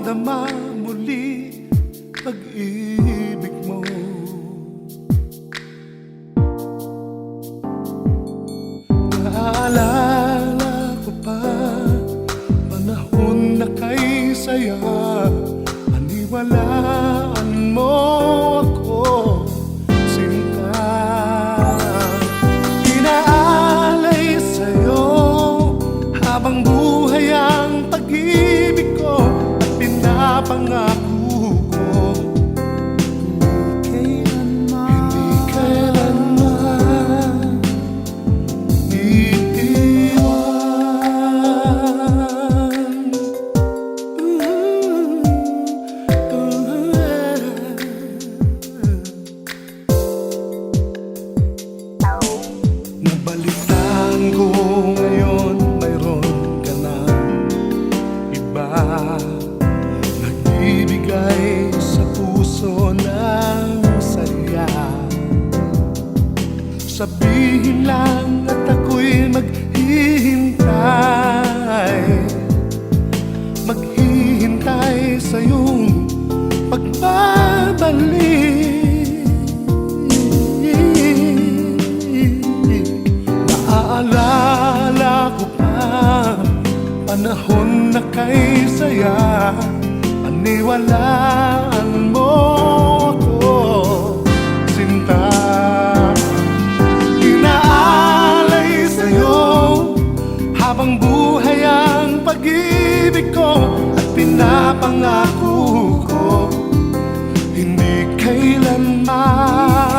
madama muli pag-ibig mo. Naalala ko pa panahon na kay saya, paniwalaan mo ako, sinta. Inaalay sa'yo habang buhay ang pag-ibig ko at pinapangako ko hindi kailanman iiwan. Nabalitaan ko ngayon mayroon ka na iba, nagbibigay sa puso ng saya. Sabihin lang at ako'y maghihintay sa iyong pagbabalik. Naaalala ko pa panahon na kay saya, paniwalaan mo ako, sinta. Inaalay sa'yo habang buhay ang pag-ibig ko at pinapangako ko hindi kailanman